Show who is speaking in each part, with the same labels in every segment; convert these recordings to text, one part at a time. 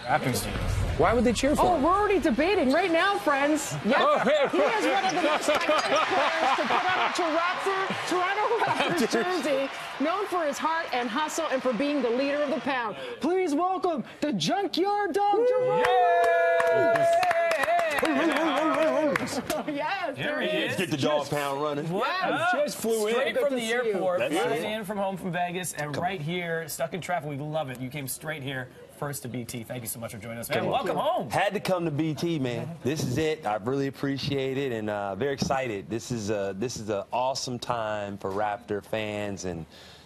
Speaker 1: Raptors do.
Speaker 2: Why would they cheer for
Speaker 3: Oh,
Speaker 2: him?
Speaker 3: we're already debating right now, friends. Yes, he is one of the most iconic players to put on a Toronto Raptors jersey, known for his heart and hustle and for being the leader of the pound. Please welcome the Junkyard Dog, Jerome. Yes,
Speaker 1: Here he is.
Speaker 4: Get the dog pound running.
Speaker 3: Yes.
Speaker 2: Just flew in.
Speaker 1: Straight from
Speaker 3: to
Speaker 1: the
Speaker 3: see you.
Speaker 1: airport,
Speaker 4: That's
Speaker 1: flying
Speaker 4: it.
Speaker 1: in from home from Vegas, and right here, stuck in traffic. We love it. You came straight here, first to BT. Thank you so much for joining us, man. Welcome home.
Speaker 4: Had to come to BT, man. This is it. I really appreciate it, and very excited. This is an awesome time for Raptor fans and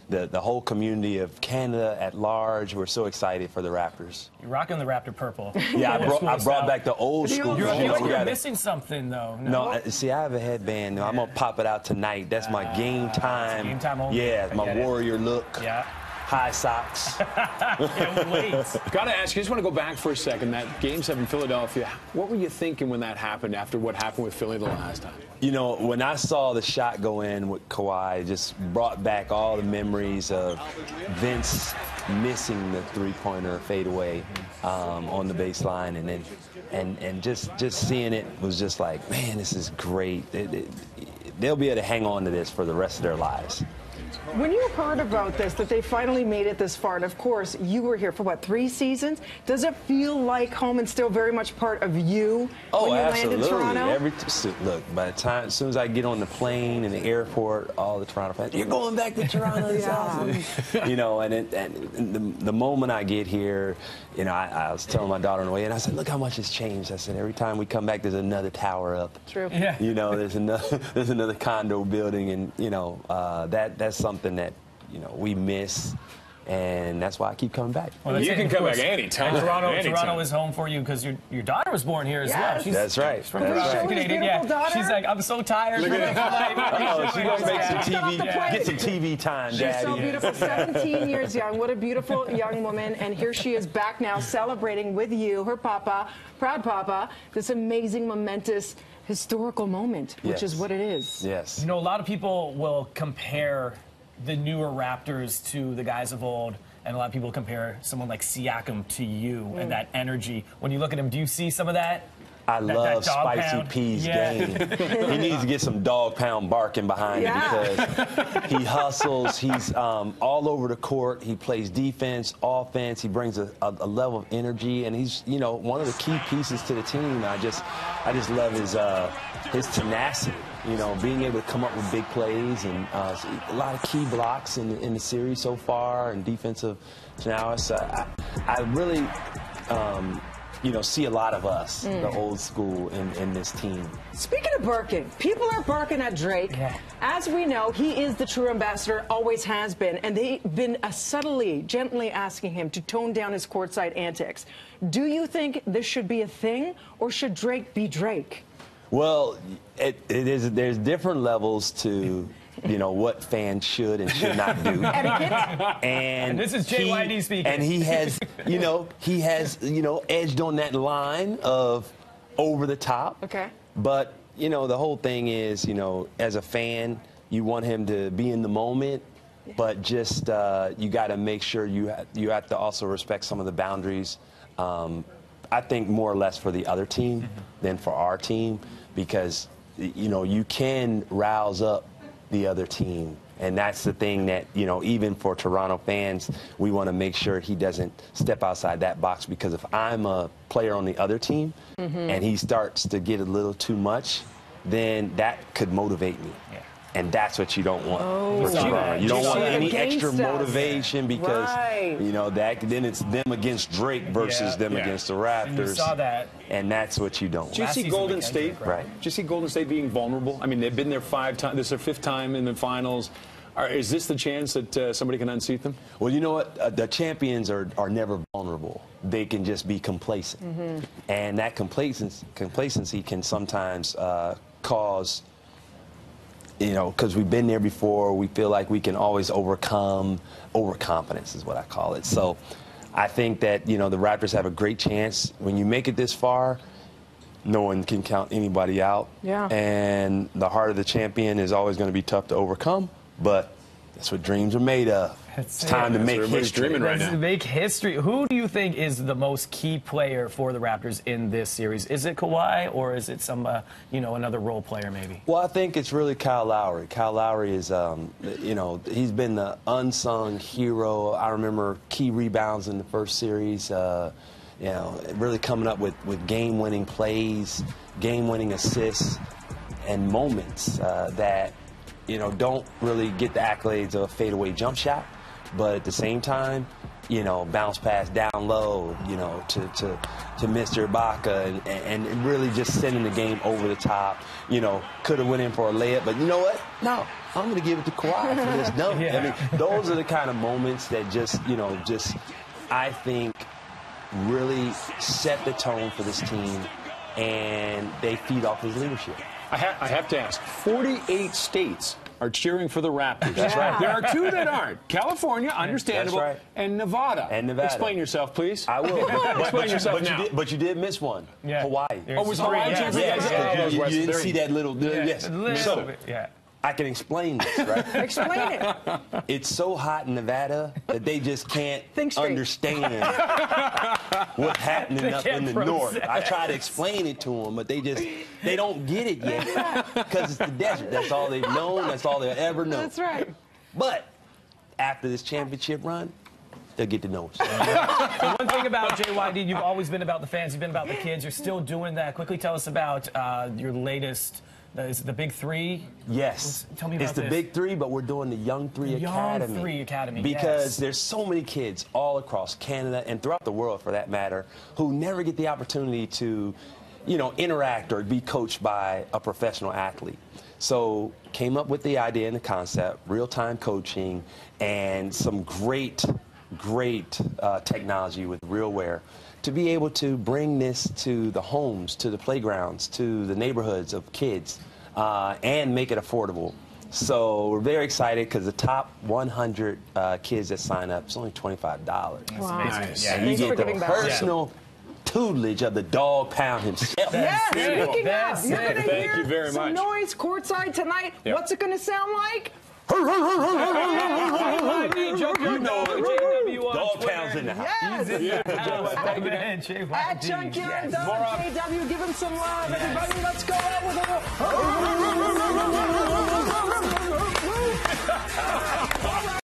Speaker 4: the whole community of Canada at large. We're so excited for the Raptors.
Speaker 1: You're rocking the Raptor purple.
Speaker 4: Yeah, I brought back the old
Speaker 3: The
Speaker 4: school.
Speaker 3: old
Speaker 1: You're,
Speaker 3: school.
Speaker 1: like
Speaker 4: we
Speaker 1: you're
Speaker 4: gotta-
Speaker 1: missing something, though.
Speaker 4: No, see, I have a headband. I'm gonna pop it out tonight. That's my game time.
Speaker 1: game time only.
Speaker 4: Yeah,
Speaker 1: I
Speaker 4: my
Speaker 1: get it.
Speaker 4: warrior look.
Speaker 1: Yeah.
Speaker 4: High socks.
Speaker 1: Can't wait.
Speaker 2: Got to ask you, just want to go back for a second. That Game 7 Philadelphia, what were you thinking when that happened after what happened with Philly the last time?
Speaker 4: You know, when I saw the shot go in with Kawhi, it just brought back all the memories of Vince missing the three-pointer fadeaway on the baseline, and just seeing it was just like, man, this is great. They'll be able to hang on to this for the rest of their lives.
Speaker 3: When you heard about this, that they finally made it this far, and of course, you were here for, what, 3 seasons? Does it feel like home and still very much part of you when you land in Toronto?
Speaker 4: Look, by the time, as soon as I get on the plane in the airport, all the Toronto fans, you're going back to Toronto. This awesome. You know, and the moment I get here, you know, I was telling my daughter on the way, and I said, look how much has changed. I said, every time we come back, there's another tower up.
Speaker 3: True.
Speaker 1: Yeah.
Speaker 4: You know, there's another condo building, and you know, that's something that, you know, we miss, and that's why I keep coming back.
Speaker 1: Well,
Speaker 2: You
Speaker 1: it,
Speaker 2: can
Speaker 1: of
Speaker 2: come
Speaker 1: course.
Speaker 2: back anytime.
Speaker 1: And Toronto
Speaker 2: Anytime.
Speaker 1: is home for you because your daughter was born here as well.
Speaker 3: Yes.
Speaker 4: That's right.
Speaker 1: From
Speaker 4: That's
Speaker 1: Toronto,
Speaker 4: right.
Speaker 1: Canadian.
Speaker 3: Beautiful daughter.
Speaker 1: She's like, I'm so tired.
Speaker 2: Look at
Speaker 4: Oh, she's gonna make some
Speaker 3: Get off the
Speaker 4: TV,
Speaker 3: plane.
Speaker 4: get some TV time,
Speaker 3: She's
Speaker 4: Daddy.
Speaker 3: so beautiful, 17 years young. What a beautiful young woman. And here she is back now celebrating with you, her papa, proud papa, this amazing, momentous, historical moment, which is
Speaker 4: Yes.
Speaker 3: what it is.
Speaker 4: Yes.
Speaker 1: You know, a lot of people will compare the newer Raptors to the guys of old, and a lot of people compare someone like Siakam to you and that energy. When you look at him, do you see some of that?
Speaker 4: I love
Speaker 1: dog
Speaker 4: Spicy
Speaker 1: pound.
Speaker 4: P's
Speaker 1: Yeah.
Speaker 4: game. He needs to get some dog pound barking behind him because he hustles. He's all over the court. He plays defense, offense. He brings a level of energy, and he's, you know, one of the key pieces to the team. I just love his tenacity. You know, being able to come up with big plays and a lot of key blocks in the series so far and defensive prowess. I really. You know, see a lot of us, the old school, in this team.
Speaker 3: Speaking of barking, people are barking at Drake.
Speaker 1: Yeah.
Speaker 3: As we know, he is the true ambassador, always has been, and they've been subtly, gently asking him to tone down his courtside antics. Do you think this should be a thing, or should Drake be Drake?
Speaker 4: Well, there's different levels to, you know, what fans should and should not do.
Speaker 3: Etiquette?
Speaker 4: And
Speaker 1: This is JYD speaking.
Speaker 4: And he has, edged on that line of over the top.
Speaker 3: Okay.
Speaker 4: But, you know, the whole thing is, you know, as a fan, you want him to be in the moment, but just you got to make sure you have to also respect some of the boundaries. I think more or less for the other team than for our team, because, you know, you can rouse up the other team. And that's the thing that, you know, even for Toronto fans, we want to make sure he doesn't step outside that box, because if I'm a player on the other team and he starts to get a little too much, then that could motivate me.
Speaker 1: Yeah.
Speaker 4: And that's what you don't want. for
Speaker 1: saw
Speaker 4: Toronto.
Speaker 1: that.
Speaker 4: You don't
Speaker 1: You
Speaker 4: want
Speaker 1: saw that
Speaker 4: any
Speaker 3: against
Speaker 4: extra
Speaker 3: us.
Speaker 4: motivation, because,
Speaker 3: Right.
Speaker 4: you know, then it's them against Drake versus them
Speaker 2: Yeah.
Speaker 4: against the
Speaker 1: And you
Speaker 4: Raptors.
Speaker 1: saw that.
Speaker 4: And that's what you don't
Speaker 2: Did you
Speaker 4: want.
Speaker 2: see
Speaker 1: season
Speaker 2: Golden
Speaker 1: with
Speaker 2: State?
Speaker 1: Kendrick,
Speaker 4: right?
Speaker 2: Did you see Golden State being vulnerable? I mean, they've been there 5 times. This is their 5th time in the finals. Is this the chance that somebody can unseat them?
Speaker 4: Well, you know what? The champions are never vulnerable. They can just be complacent. And that complacency can sometimes cause, you know, because we've been there before, we feel like we can always overcome. Overconfidence is what I call it. So I think that, you know, the Raptors have a great chance. When you make it this far, no one can count anybody out.
Speaker 3: Yeah.
Speaker 4: And the heart of the champion is always going to be tough to overcome. But That's what dreams are made of. It's time to make
Speaker 2: everybody's
Speaker 4: history.
Speaker 2: dreaming right
Speaker 1: Let's
Speaker 2: now.
Speaker 1: make history. Who do you think is the most key player for the Raptors in this series? Is it Kawhi, or is it some, another role player maybe?
Speaker 4: Well, I think it's really Kyle Lowry. Kyle Lowry is, he's been the unsung hero. I remember key rebounds in the first series. Really coming up with game-winning plays, game-winning assists, and moments that don't really get the accolades of a fadeaway jump shot, but at the same time, bounce pass down low, to Mr. Ibaka and really just sending the game over the top. Could have went in for a layup, but you know what? No, I'm going to give it to Kawhi for this dunk.
Speaker 1: Yeah.
Speaker 4: I mean, those are the kind of moments that just I think really set the tone for this team, and they feed off his leadership.
Speaker 2: I have to ask, 48 states are cheering for the Raptors.
Speaker 4: That's right.
Speaker 2: There are 2 that aren't. California, understandable,
Speaker 4: That's right.
Speaker 2: and Nevada.
Speaker 4: Explain
Speaker 2: yourself, please.
Speaker 4: I will.
Speaker 2: Explain yourself now.
Speaker 4: But you did miss one.
Speaker 1: Yeah.
Speaker 4: Hawaii.
Speaker 2: Oh, was Hawaii
Speaker 1: Yeah.
Speaker 2: cheering?
Speaker 4: Yes,
Speaker 2: Yeah.
Speaker 4: you didn't see that little. Yes.
Speaker 1: A little
Speaker 4: So
Speaker 1: bit, yeah.
Speaker 4: I can explain this, right?
Speaker 3: Explain it.
Speaker 4: It's so hot in Nevada that they just can't
Speaker 3: Think straight.
Speaker 4: understand what's happening up in the
Speaker 1: can't
Speaker 4: north.
Speaker 1: process.
Speaker 4: I try to explain it to them, but they don't get it yet because it's the desert. That's all they've known. That's all they'll ever know.
Speaker 3: That's right.
Speaker 4: But after this championship run, they'll get to know us.
Speaker 1: One thing about JYD, you've always been about the fans. You've been about the kids. You're still doing that. Quickly tell us about your latest. Is it the Big Three?
Speaker 4: Yes.
Speaker 1: Tell me about
Speaker 4: It's the
Speaker 1: this.
Speaker 4: Big Three, but we're doing the Young Three
Speaker 1: Young
Speaker 4: Academy.
Speaker 1: Three Academy,
Speaker 4: Because
Speaker 1: yes.
Speaker 4: there's so many kids all across Canada and throughout the world, for that matter, who never get the opportunity to, interact or be coached by a professional athlete. So came up with the idea and the concept, real-time coaching, and some great technology with RealWear to be able to bring this to the homes, to the playgrounds, to the neighborhoods of kids, and make it affordable. So we're very excited because the top 100 kids that sign up, it's only $25.
Speaker 3: Wow.
Speaker 2: Nice.
Speaker 1: Yeah,
Speaker 4: And you
Speaker 3: Thanks for
Speaker 4: get the
Speaker 3: giving back.
Speaker 4: personal tutelage of the dog pound himself.
Speaker 3: Yes,
Speaker 1: it.
Speaker 3: speaking
Speaker 1: That's
Speaker 3: of, you're
Speaker 1: it.
Speaker 3: going to
Speaker 2: Thank
Speaker 3: hear
Speaker 2: you very
Speaker 3: some
Speaker 2: much.
Speaker 3: noise courtside tonight.
Speaker 2: Yeah.
Speaker 3: What's it going to sound like?
Speaker 1: You know, JW on
Speaker 4: Dog
Speaker 1: Twitter.
Speaker 4: pounds in the house.
Speaker 3: Yes.
Speaker 1: Man, JYD.
Speaker 3: At Junkyard Dog,
Speaker 2: Barack.
Speaker 3: JW, give him some love. Everybody, let's go out with a